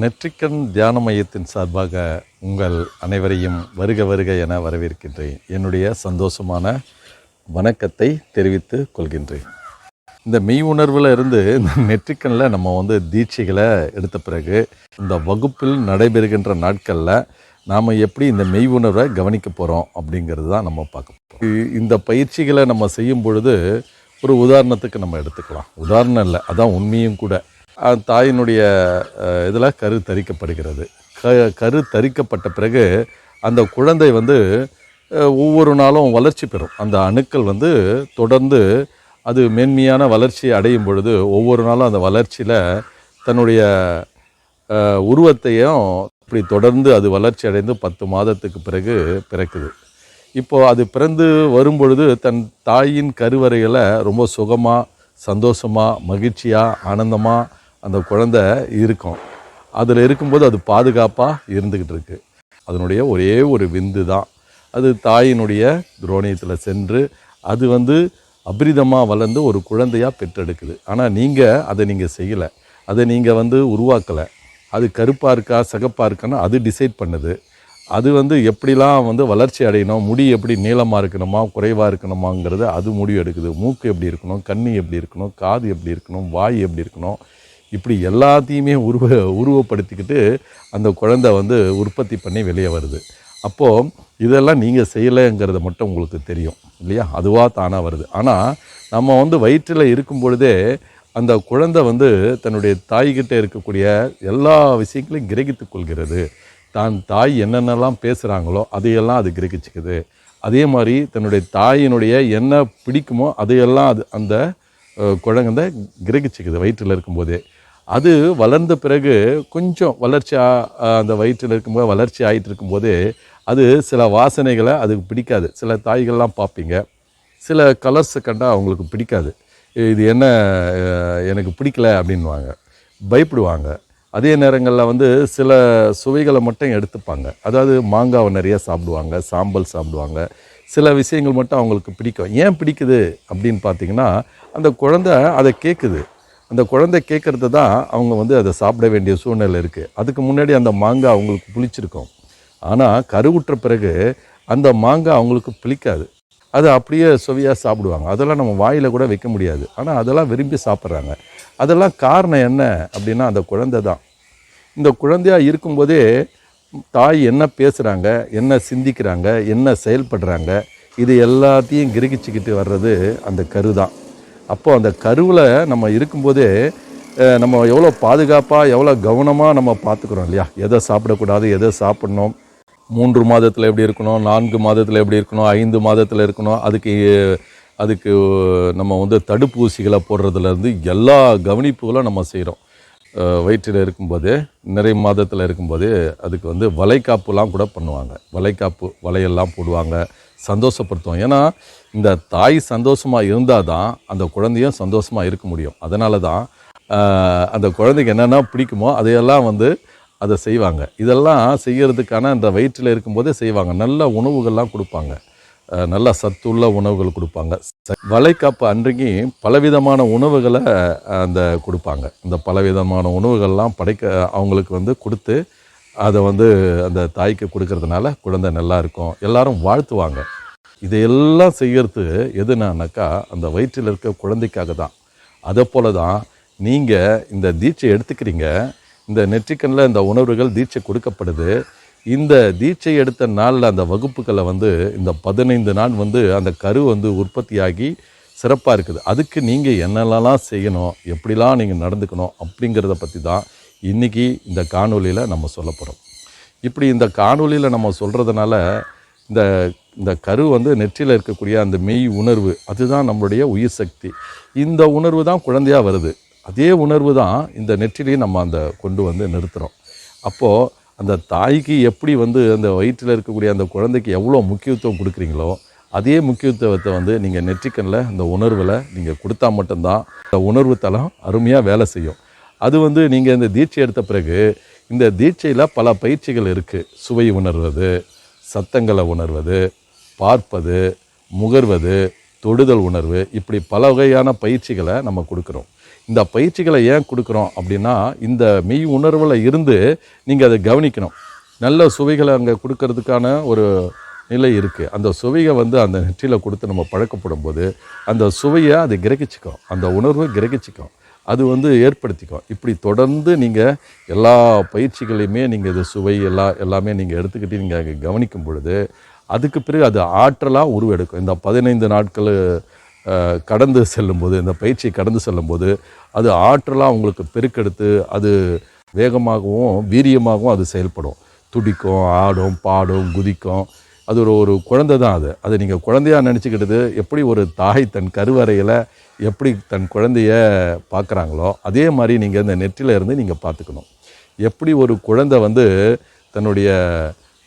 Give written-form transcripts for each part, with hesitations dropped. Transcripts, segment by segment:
நெற்றிக்கண் தியான மையத்தின் சார்பாக உங்கள் அனைவரையும் வருக வருக என வரவேற்கின்றேன். என்னுடைய சந்தோஷமான வணக்கத்தை தெரிவித்துக் கொள்கின்றேன். இந்த மெய் உணர்வில் இருந்து இந்த நெற்றிக்கண்ணில் நம்ம தீட்சைகளை எடுத்த பிறகு இந்த வகுப்பில் நடைபெறுகின்ற நாட்களில் நாம் எப்படி இந்த மெய் உணர்வை கவனிக்க போகிறோம் அப்படிங்கிறது தான் நம்ம பார்க்க போகிறோம். இந்த பயிற்சிகளை நம்ம செய்யும் பொழுது ஒரு உதாரணத்துக்கு நம்ம எடுத்துக்கலாம். உதாரணம் இல்லை, அதான் உண்மையும் கூட. தாயினுடைய இதில் கரு தரிக்கப்படுகிறது. கரு தரிக்கப்பட்ட பிறகு அந்த குழந்தை ஒவ்வொரு நாளும் வளர்ச்சி பெறும். அந்த அணுக்கள் தொடர்ந்து அது மேன்மையான வளர்ச்சி அடையும் பொழுது ஒவ்வொரு நாளும் அந்த வளர்ச்சியில் தன்னுடைய உருவத்தையும் இப்படி தொடர்ந்து அது வளர்ச்சி அடைந்து 10 மாதத்துக்கு பிறகு பிறக்குது. இப்போது அது பிறந்து வரும்பொழுது தன் தாயின் கருவறையில் ரொம்ப சுகமாக, சந்தோஷமாக, மகிழ்ச்சியாக, ஆனந்தமாக அந்த குழந்தை இருக்கும். அதில் இருக்கும்போது அது பாதுகாப்பாக இருந்துக்கிட்டு இருக்கு. அதனுடைய ஒரே ஒரு விந்து தான் அது தாயினுடைய துரோணியத்தில் சென்று அது அபரிதமாக வளர்ந்து ஒரு குழந்தையாக பெற்றெடுக்குது. ஆனால் அதை நீங்கள் செய்யலை, அதை நீங்கள் உருவாக்கலை. அது கருப்பாக இருக்கா சிகப்பாக இருக்கான்னு அது டிசைட் பண்ணுது. அது எப்படிலாம் வளர்ச்சி அடையணும், முடி எப்படி நீளமாக இருக்கணுமா குறைவாக இருக்கணுமாங்கிறது அது முடிவு எடுக்குது. மூக்கு எப்படி இருக்கணும், கண்ணி எப்படி இருக்கணும், காது எப்படி இருக்கணும், வாய் எப்படி இருக்கணும், இப்படி எல்லாத்தையுமே உருவப்படுத்திக்கிட்டு அந்த குழந்தை உற்பத்தி பண்ணி வெளியே வருது. அப்போது இதெல்லாம் நீங்கள் செய்யலைங்கிறத மட்டும் உங்களுக்கு தெரியும் இல்லையா, அதுவாக தானாக வருது. ஆனால் நம்ம வயிற்றில் இருக்கும் பொழுதே அந்த குழந்தை தன்னுடைய தாய்கிட்ட இருக்கக்கூடிய எல்லா விஷயங்களையும் கிரகித்து கொள்கிறது. தான் தாய் என்னென்னலாம் பேசுகிறாங்களோ அதையெல்லாம் அது கிரகிச்சிக்குது. அதே மாதிரி தன்னுடைய தாயினுடைய என்ன பிடிக்குமோ அதையெல்லாம் அந்த குழந்தை கிரகிச்சிக்குது வயிற்றில் இருக்கும்போதே. அது வளர்ந்த பிறகு கொஞ்சம் வளர்ச்சியாக அந்த வயிற்றில் இருக்கும்போது வளர்ச்சி ஆகிட்டு இருக்கும்போதே அது சில வாசனைகளை அதுக்கு பிடிக்காது. சில தாய்கள்லாம் பார்ப்பீங்க, சில கலர்ஸை கண்டால் அவங்களுக்கு பிடிக்காது. இது என்ன எனக்கு பிடிக்கல அப்படின்வாங்க, பயப்படுவாங்க. அதே நேரங்களில் சில சுவைகளை மட்டும் எடுத்துப்பாங்க. அதாவது மாங்காவை நிறைய சாப்பிடுவாங்க, சாம்பல் சாப்பிடுவாங்க. சில விஷயங்கள் மட்டும் அவங்களுக்கு பிடிக்கும். ஏன் பிடிக்குது அப்படின்னு பார்த்தீங்கன்னா அந்த குழந்தை அதை கேட்குது. அந்த குழந்தை கேட்குறது தான் அவங்க அதை சாப்பிட வேண்டிய சூழ்நிலை இருக்குது. அதுக்கு முன்னாடி அந்த மாங்காய் அவங்களுக்கு புளிச்சிருக்கும். ஆனால் கருவுற்ற பிறகு அந்த மாங்காய் அவங்களுக்கு பிடிக்காது. அது அப்படியே சுவையாக சாப்பிடுவாங்க. அதெல்லாம் நம்ம வாயில் கூட வைக்க முடியாது. ஆனால் அதெல்லாம் விரும்பி சாப்பிட்றாங்க. அதெல்லாம் காரணம் என்ன அப்படின்னா அந்த குழந்தை தான். இந்த குழந்தையாக இருக்கும்போதே தாய் என்ன பேசுகிறாங்க, என்ன சிந்திக்கிறாங்க, என்ன செயல்படுறாங்க, இது எல்லாத்தையும் கிரகிச்சிக்கிட்டு வர்றது அந்த கரு தான். அப்போது அந்த கருவில் நம்ம இருக்கும்போதே நம்ம எவ்வளோ பாதுகாப்பாக எவ்வளோ கவனமாக நம்ம பார்த்துக்குறோம் இல்லையா. எதை சாப்பிடக்கூடாது, எதை சாப்பிட்ணும், 3 மாதத்தில் எப்படி இருக்கணும், 4 மாதத்தில் எப்படி இருக்கணும், 5 மாதத்தில் இருக்கணும், அதுக்கு நம்ம தடுப்பூசிகளை போடுறதுலேருந்து எல்லா கவனிப்புகளும் நம்ம செய்கிறோம். வயிற்றில் இருக்கும்போது நிறைய மாதத்தில் இருக்கும்போது அதுக்கு வளைகாப்புலாம் கூட பண்ணுவாங்க. வலையெல்லாம் போடுவாங்க, சந்தோஷப்படுத்துவாங்க. ஏன்னா இந்த தாய் சந்தோஷமாக இருந்தால் தான் அந்த குழந்தையும் சந்தோஷமாக இருக்க முடியும். அதனால தான் அந்த குழந்தைக்கு என்னென்ன பிடிக்குமோ அதையெல்லாம் அதை செய்வாங்க. இதெல்லாம் செய்கிறதுக்கான அந்த வயிற்றில் இருக்கும்போதே செய்வாங்க. நல்ல உணவுகள்லாம் கொடுப்பாங்க, நல்ல சத்துள்ள உணவுகள் கொடுப்பாங்க. வளைகாப்பு அன்றைக்கு பலவிதமான உணவுகளை கொடுப்பாங்க. இந்த பலவிதமான உணவுகள்லாம் அவங்களுக்கு கொடுத்து அதை அந்த தாய்க்கு கொடுக்கறதுனால குழந்தை நல்லா இருக்கும், எல்லாரும் வாழ்த்துவாங்க. இதையெல்லாம் செய்கிறது எதுனாக்கா அந்த வயிற்றில் இருக்க குழந்தைக்காக தான். அதை போல தான் நீங்கள் இந்த தீட்சை எடுத்துக்கிறீங்க. இந்த நெற்றிக்கண்ணில் இந்த உணர்வுகள் தீட்சை கொடுக்கப்படுது. இந்த தீட்சை எடுத்த நாளில் அந்த வகுப்புகளை இந்த 15 நாள் அந்த கரு உற்பத்தியாகி சிறப்பாக இருக்குது. அதுக்கு நீங்கள் என்னெல்லாம் செய்யணும், எப்படிலாம் நீங்கள் நடந்துக்கணும் அப்படிங்கிறத பற்றி தான் இன்றைக்கி இந்த காணொலியில் நம்ம சொல்ல போகிறோம். இப்படி இந்த காணொலியில் நம்ம சொல்கிறதுனால இந்த கரு நெற்றியில் இருக்கக்கூடிய அந்த மெய் உணர்வு அதுதான் நம்மளுடைய உயிர் சக்தி. இந்த உணர்வு தான் குழந்தையாக வருது. அதே உணர்வு தான் இந்த நெற்றிலையும் நம்ம கொண்டு நிறுத்துகிறோம். அப்போது அந்த தாய்க்கு எப்படி அந்த வயிற்றில் இருக்கக்கூடிய அந்த குழந்தைக்கு எவ்வளோ முக்கியத்துவம் கொடுக்குறீங்களோ அதே முக்கியத்துவத்தை நீங்கள் நெற்றிக்கண்ணில் இந்த உணர்வில் நீங்கள் கொடுத்தா மட்டும்தான் இந்த உணர்வு தளம் அருமையாக வேலை செய்யும். அது நீங்கள் இந்த தீட்சை எடுத்த பிறகு இந்த தீட்சையில் பல பயிற்சிகள் இருக்குது. சுவை உணர்வது, சத்தங்களை உணர்வது, பார்ப்பது, முகர்வது, தொடுதல் உணர்வு, இப்படி பல வகையான பயிற்சிகளை நம்ம கொடுக்குறோம். இந்த பயிற்சிகளை ஏன் கொடுக்குறோம் அப்படின்னா, இந்த மெய் உணர்வில் இருந்து நீங்கள் அதை கவனிக்கணும். நல்ல சுவைகளை அங்கே கொடுக்கறதுக்கான ஒரு நிலை இருக்குது. அந்த சுவையை வந்து அந்த நெற்றியில் கொடுத்து நம்ம பழக்கப்படும் போது அந்த சுவையை அது கிரகிச்சிக்கும், அந்த உணர்வு கிரகிச்சிக்கும், அது வந்து ஏற்படுத்திக்கும். இப்படி தொடர்ந்து நீங்கள் எல்லா பயிற்சிகளையுமே நீங்கள் இது சுவை எல்லாமே நீங்கள் எடுத்துக்கிட்டு நீங்கள் அங்கே கவனிக்கும் பொழுது அதுக்கு பிறகு அது ஆற்றலாக உருவெடுக்கும். இந்த 15 நாட்கள் கடந்து செல்லும்போது, இந்த பயிற்சியை கடந்து செல்லும்போது அது ஆற்றலாக உங்களுக்கு பெருக்கெடுத்து அது வேகமாகவும் வீரியமாகவும் அது செயல்படும். துடிக்கும், ஆடும், பாடும், குதிக்கும். அது ஒரு குழந்தை தான். அதை நீங்கள் குழந்தையாக நினச்சிக்கிட்டது எப்படி ஒரு தாய் தன் கருவறையில் எப்படி தன் குழந்தைய பார்க்குறாங்களோ அதே மாதிரி நீங்கள் இந்த நெற்றியில் இருந்து நீங்கள் பார்த்துக்கணும். எப்படி ஒரு குழந்தை வந்து தன்னுடைய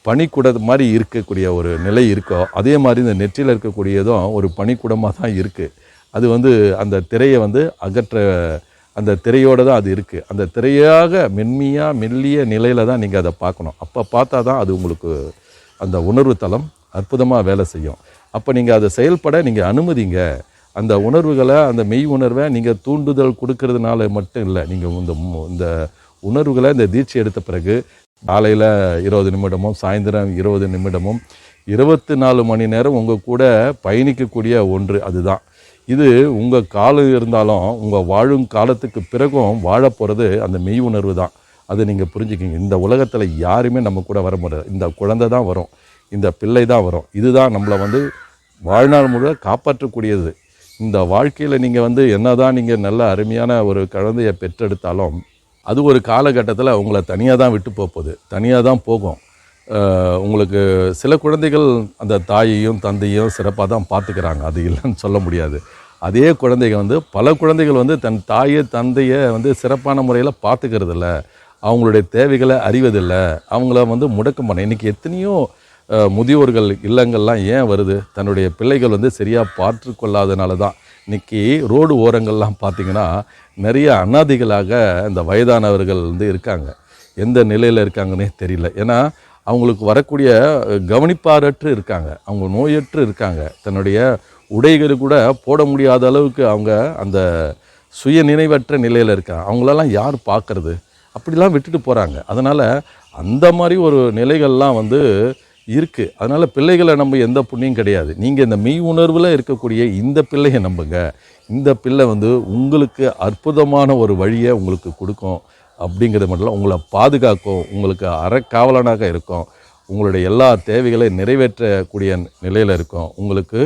பனிக்குடம் மாதிரி இருக்கக்கூடிய ஒரு நிலை இருக்கோ அதே மாதிரி இந்த நெற்றியில் இருக்கக்கூடியதும் ஒரு பனிக்குடமாக தான் இருக்குது. அது வந்து அந்த திரையை வந்து அகற்ற அந்த திரையோடு தான் அது இருக்குது. அந்த திரையாக மெல்லிய நிலையில் தான் நீங்கள் அதை பார்க்கணும். அப்போ பார்த்தா தான் அது உங்களுக்கு அந்த உணர்வு தளம் அற்புதமாக வேலை செய்யும். அப்போ நீங்கள் அதை செயல்பட நீங்கள் அனுமதிங்க. அந்த உணர்வுகளை, அந்த மெய் உணர்வை நீங்கள் தூண்டுதல் கொடுக்கறதுனால மட்டும் இல்லை, நீங்கள் இந்த உணர்வுகளை இந்த தீட்சை எடுத்த பிறகு காலையில் 20 நிமிடமும் சாயந்தரம் 20 நிமிடமும் 24 மணி நேரம் உங்கள் கூட பயணிக்கக்கூடிய ஒன்று அதுதான். இது உங்கள் காலம் இருந்தாலும் உங்கள் வாழும் காலத்துக்கு பிறகும் வாழ போகிறது அந்த மெய் உணர்வு தான். அதை நீங்கள் புரிஞ்சுக்கிங்க. இந்த உலகத்தில் யாருமே நம்ம கூட வர முடியாது. இந்த குழந்தை தான் வரும், இந்த பிள்ளை தான் வரும். இதுதான் நம்மளை வந்து வாழ்நாள் முழுவ காப்பாற்றக்கூடியது. இந்த வாழ்க்கையில் நீங்கள் வந்து என்ன தான் நீங்கள் நல்ல அருமையான ஒரு குழந்தையை பெற்றெடுத்தாலும் அது ஒரு காலகட்டத்தில் உங்களை தனியாக தான் விட்டு போகுது, தனியாக தான் போகும். உங்களுக்கு சில குழந்தைகள் அந்த தாயையும் தந்தையும் சிறப்பாக தான் பார்த்துக்கிறாங்க, அது இல்லைன்னு சொல்ல முடியாது. அதே குழந்தைகள் வந்து பல குழந்தைகள் வந்து தன் தாயை தந்தையை வந்து சிறப்பான முறையில் பார்த்துக்கிறதில்ல, அவங்களுடைய தேவைகளை அறிவதில்லை, அவங்கள வந்து முடக்கம் பண்ண. இன்றைக்கி எத்தனையோ முதியோர்கள் இல்லங்கள்லாம் ஏன் வருது? தன்னுடைய பிள்ளைகள் வந்து சரியாக பார்த்து கொள்ளாதனால தான். இன்றைக்கி ரோடு ஓரங்கள்லாம் பார்த்திங்கன்னா நிறைய அனாதைகளாக இந்த வயதானவர்கள் வந்து இருக்காங்க. எந்த நிலையில் இருக்காங்கன்னே தெரியல. ஏன்னா அவங்களுக்கு வரக்கூடிய கவனிப்பாரற்று இருக்காங்க, அவங்க நோயற்று இருக்காங்க. தன்னுடைய உடைகள் கூட போட முடியாத அளவுக்கு அவங்க அந்த சுய நினைவற்ற நிலையில் இருக்காங்க. அவங்களெல்லாம் யார் பார்க்குறது? அப்படிலாம் விட்டுட்டு போகிறாங்க. அதனால் அந்த மாதிரி ஒரு நிலைகள்லாம் வந்து இருக்குது. அதனால் பிள்ளைகளை நம்ம எந்த புண்ணியம் கிடையாது. நீங்கள் இந்த மெய் உணர்வில் இருக்கக்கூடிய இந்த பிள்ளையை நம்புங்க. இந்த பிள்ளை வந்து உங்களுக்கு அற்புதமான ஒரு வழியை உங்களுக்கு கொடுக்கும். அப்படிங்கிறது மட்டும் இல்லை, உங்களை பாதுகாக்கும், உங்களுக்கு அறக்காவலனாக இருக்கும், உங்களுடைய எல்லா தேவைகளையும் நிறைவேற்றக்கூடிய நிலையில் இருக்கும். உங்களுக்கு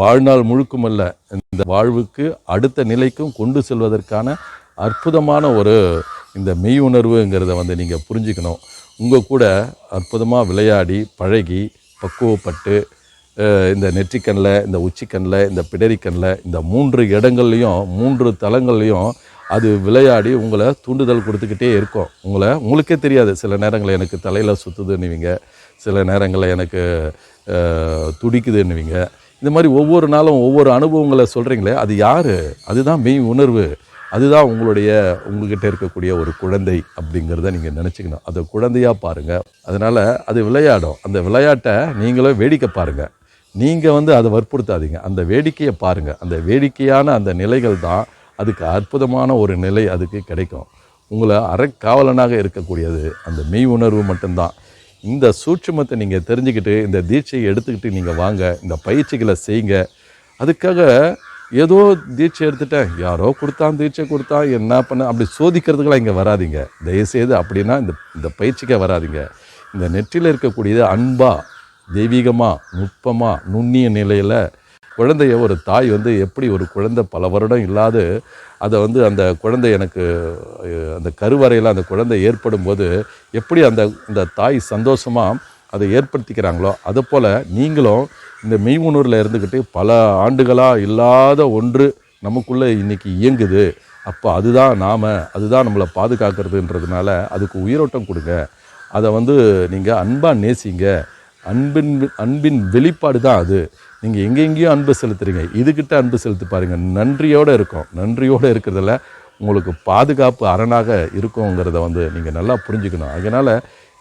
வாழ்நாள் முழுக்குமல்ல, இந்த வாழ்வுக்கு அடுத்த நிலைக்கும் கொண்டு செல்வதற்கான அற்புதமான ஒரு இந்த மெய் உணர்வுங்கிறத வந்து நீங்கள் புரிஞ்சுக்கணும். உங்கள் கூட அற்புதமாக விளையாடி பழகி பக்குவப்பட்டு இந்த நெற்றிக்கண்ணில், இந்த உச்சிக்கண்ணில், இந்த பிடரிக்கண்ணில், இந்த 3 இடங்கள்லையும் 3 தலங்கள்லையும் அது விளையாடி உங்களை தூண்டுதல் கொடுத்துக்கிட்டே இருக்கும். உங்களுக்கே தெரியாது. சில நேரங்களில் எனக்கு தலையில் சுற்றுதுன்னுவீங்க, சில நேரங்களில் எனக்கு துடிக்குதுன்னுவீங்க. இந்த மாதிரி ஒவ்வொரு நாளும் ஒவ்வொரு அனுபவங்களை சொல்கிறீங்களே, அது யார்? அதுதான் மெய் உணர்வு. அதுதான் உங்கள்கிட்ட இருக்கக்கூடிய ஒரு குழந்தை அப்படிங்கிறத நீங்கள் நினச்சிக்கணும். அதை குழந்தையாக பாருங்கள். அதனால் அது விளையாடும். அந்த விளையாட்டை நீங்களும் வேடிக்கை பாருங்கள். நீங்கள் வந்து அதை வற்புறுத்தாதீங்க, அந்த வேடிக்கையை பாருங்கள். அந்த வேடிக்கையான அந்த நிலைகள் தான் அதுக்கு அற்புதமான ஒரு நிலை அதுக்கு கிடைக்கும். உங்களை அறக்காவலனாக இருக்கக்கூடியது அந்த மெய் உணர்வு மட்டும்தான். இந்த சூட்சுமத்தை நீங்கள் தெரிஞ்சுக்கிட்டு இந்த தீட்சையை எடுத்துக்கிட்டு நீங்கள் வாங்க, இந்த பயிற்சிகளை செய்யுங்க. அதுக்காக ஏதோ தீட்சை எடுத்துட்டேன், யாரோ தீட்சை கொடுத்தா என்ன பண்ண, அப்படி சோதிக்கிறதுக்கெல்லாம் இங்கே வராதிங்க தயவுசெய்து. அப்படின்னா இந்த பயிற்சிக்கே வராதிங்க. இந்த நெற்றியில் இருக்கக்கூடியது அன்பாக, தெய்வீகமாக, நுட்பமாக, நுண்ணிய நிலையில் குழந்தைய ஒரு தாய் வந்து எப்படி ஒரு குழந்தை பல வருடம் இல்லாது அதை வந்து அந்த குழந்தை எனக்கு அந்த கருவறையில் அந்த குழந்தை ஏற்படும் போது எப்படி அந்த தாய் சந்தோஷமாக அதை ஏற்படுத்திக்கிறாங்களோ அதை போல் நீங்களும் இந்த மெய் உணர்வில் இருந்துக்கிட்டு பல ஆண்டுகளாக இல்லாத ஒன்று நமக்குள்ளே இன்றைக்கி இயங்குது. அப்போ அதுதான் நம்மளை பாதுகாக்கிறதுன்றதுனால அதுக்கு உயிரோட்டம் கொடுங்க. அதை வந்து நீங்கள் அன்பாக நேசிங்க. அன்பின் வெளிப்பாடு தான் அது. நீங்கள் எங்கெங்கேயும் அன்பு செலுத்துறீங்க, இதுக்கிட்ட அன்பு செலுத்தி பாருங்கள். நன்றியோடு இருக்கும். நன்றியோடு இருக்கிறதுல உங்களுக்கு பாதுகாப்பு அரணாக இருக்குங்கிறத வந்து நீங்கள் நல்லா புரிஞ்சுக்கணும். அதனால்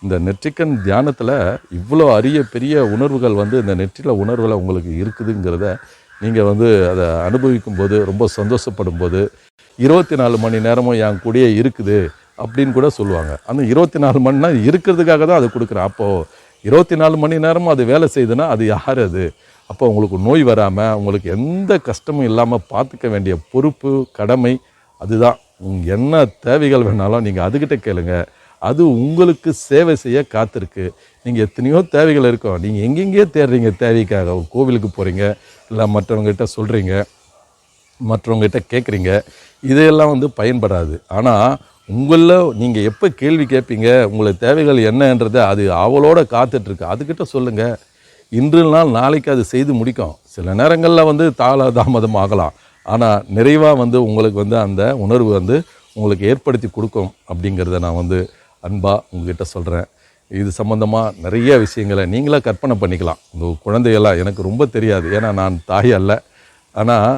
இந்த நெற்றிக்கண் தியானத்தில் இவ்வளோ அரிய பெரிய உணர்வுகள் வந்து இந்த நெற்றியில் உணர்வில் உங்களுக்கு இருக்குதுங்கிறத நீங்கள் வந்து அதை அனுபவிக்கும் போது ரொம்ப சந்தோஷப்படும் போது 24 மணி நேரமும் என் கூடயே இருக்குது அப்படின்னு கூட சொல்லுவாங்க. அந்த 24 மணி நேரம் இருக்கிறதுக்காக தான் அது கொடுக்குறேன். அப்போது 24 மணி நேரமும் அது வேலை செய்யுதுன்னா அது யார் அது? அப்போ உங்களுக்கு நோய் வராமல் உங்களுக்கு எந்த கஷ்டமும் இல்லாமல் பார்த்துக்க வேண்டிய பொறுப்பு கடமை அதுதான். என்ன தேவைகள் வேணாலும் நீங்கள் அதுக்கிட்ட கேளுங்க. அது உங்களுக்கு சேவை செய்ய காத்திருக்கு. நீங்கள் எத்தனையோ தேவைகள் இருக்கும். நீங்கள் எங்கெங்கேயோ தேடுறீங்க தேவைக்காக. ஒரு கோவிலுக்கு போகிறீங்க, இல்லை மற்றவங்ககிட்ட சொல்கிறீங்க, மற்றவங்ககிட்ட கேட்குறீங்க. இதையெல்லாம் வந்து பயன்படாது. ஆனால் உங்களில் நீங்கள் எப்போ கேள்வி கேட்பீங்க, உங்களுக்கு தேவைகள் என்னன்றதை அது அவளோட காத்துட்ருக்கு. அதுக்கிட்ட சொல்லுங்கள். இன்று நாள் நாளைக்கு அது செய்து முடிக்கும். சில நேரங்களில் வந்து தாமதம் ஆகலாம். ஆனால் நிறைவாக வந்து உங்களுக்கு வந்து அந்த உணர்வு வந்து உங்களுக்கு ஏற்படுத்தி கொடுக்கும் அப்படிங்கிறத நான் வந்து அன்பாக உங்ககிட்ட சொல்கிறேன். இது சம்மந்தமாக நிறைய விஷயங்களை நீங்களாக கற்பனை பண்ணிக்கலாம். இந்த குழந்தைகள்லாம் எனக்கு ரொம்ப தெரியாது, ஏன்னா நான் தாய் அல்ல. ஆனால்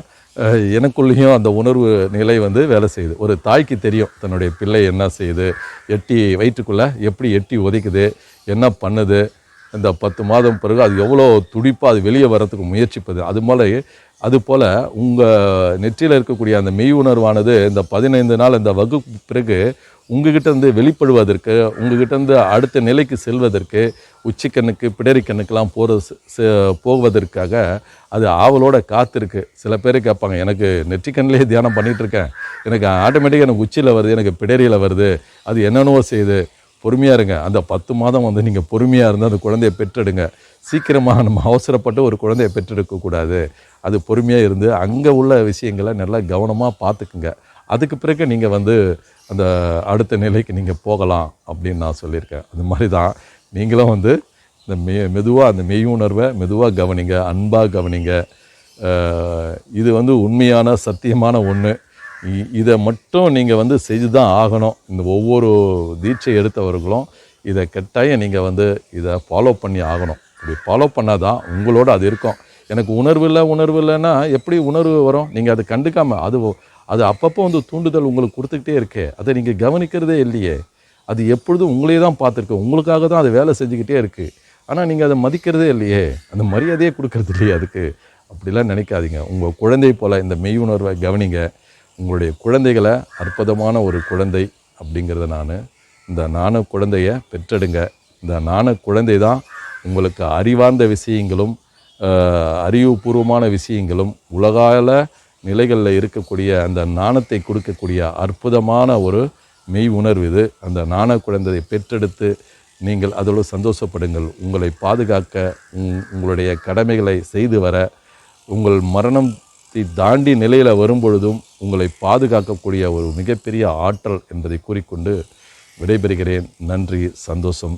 எனக்குள்ளேயும் அந்த உணர்வு நிலை வந்து வேலை செய்யுது. ஒரு தாய்க்கு தெரியும் தன்னுடைய பிள்ளை என்ன செய்யுது, எட்டி வயிற்றுக்குள்ளே எப்படி எட்டி உதைக்குது, என்ன பண்ணுது, இந்த 10 மாதம் பிறகு அது எவ்வளோ துடிப்பாக அது வெளியே வர்றதுக்கு முயற்சிப்பது. அதுபோல் உங்கள் நெற்றியில் இருக்கக்கூடிய அந்த மெய் உணர்வானது இந்த 15 நாள் இந்த வகுப்பு பிறகு உங்ககிட்டேருந்து வெளிப்படுவதற்கு, உங்ககிட்டேருந்து அடுத்த நிலைக்கு செல்வதற்கு, உச்சிக்கண்ணுக்கு பிடரிக்கண்ணுக்கெல்லாம் போவதற்காக அது ஆவலோடு காத்திருக்கு. சில பேர் கேட்பாங்க, எனக்கு நெற்றிக்கண்ணிலே தியானம் பண்ணிகிட்ருக்கேன், எனக்கு ஆட்டோமேட்டிக்காக எனக்கு உச்சியில் வருது, எனக்கு பிடரியில் வருது, அது என்னென்னவோ செய்யுது. பொறுமையாக இருங்க. அந்த 10 மாதம் வந்து நீங்கள் பொறுமையாக இருந்து அந்த குழந்தையை பெற்றெடுங்க. சீக்கிரமாக நம்ம அவசரப்பட்டு ஒரு குழந்தையை பெற்றெடுக்கக்கூடாது. அது பொறுமையாக இருந்து அங்கே உள்ள விஷயங்களை நல்லா கவனமாக பார்த்துக்குங்க. அதுக்கு பிறகு நீங்கள் வந்து அந்த அடுத்த நிலைக்கு நீங்கள் போகலாம் அப்படின்னு நான் சொல்லியிருக்கேன். அது மாதிரி தான் நீங்களும் வந்து இந்த மெதுவாக அந்த மெய் உணர்வை மெதுவாக கவனிங்க, அன்பாக கவனிங்க. இது வந்து உண்மையான சத்தியமான ஒன்று. இதை மட்டும் நீங்கள் வந்து செய்து தான் ஆகணும். இந்த ஒவ்வொரு தீட்சை எடுத்தவர்களும் இதை கட்டாயம் நீங்கள் வந்து இதை ஃபாலோ பண்ணி ஆகணும். இப்படி ஃபாலோ பண்ணால் தான் உங்களோட அது இருக்கும். எனக்கு உணர்வு இல்லைன்னா எப்படி உணர்வு வரும்? நீங்கள் அதை கண்டுக்காமல் அது அப்பப்போ வந்து தூண்டுதல் உங்களுக்கு கொடுத்துக்கிட்டே இருக்கே, அதை நீங்கள் கவனிக்கிறதே இல்லையே. அது எப்பொழுதும் உங்களே தான் பார்த்துருக்கு, உங்களுக்காக தான் அது வேலை செஞ்சுக்கிட்டே இருக்குது. ஆனால் நீங்கள் அதை மதிக்கிறதே இல்லையே, அந்த மரியாதையே கொடுக்கறது இல்லையே அதுக்கு. அப்படிலாம் நினைக்காதீங்க. உங்கள் குழந்தை போல் இந்த மெய் உணர்வை கவனிங்க. உங்களுடைய குழந்தைகளை அற்புதமான ஒரு குழந்தை அப்படிங்கிறத இந்த நாண குழந்தையை பெற்றெடுங்க. இந்த நாண குழந்தை தான் உங்களுக்கு அறிவார்ந்த விஷயங்களும் அறிவுபூர்வமான விஷயங்களும் உலகால நிலைகளில் இருக்கக்கூடிய அந்த நாணத்தை கொடுக்கக்கூடிய அற்புதமான ஒரு மெய் உணர்வு இது. அந்த நாண குழந்தையை பெற்றெடுத்து நீங்கள் அதோடு சந்தோஷப்படுங்கள். உங்களை பாதுகாக்க, உங்களுடைய கடமைகளை செய்து வர, உங்கள் மரணத்தை தாண்டி நிலையில் வரும்பொழுதும் உங்களை பாதுகாக்கக்கூடிய ஒரு மிகப்பெரிய ஆற்றல் என்பதை கூறிக்கொண்டு விடைபெறுகிறேன். நன்றி. சந்தோஷம்.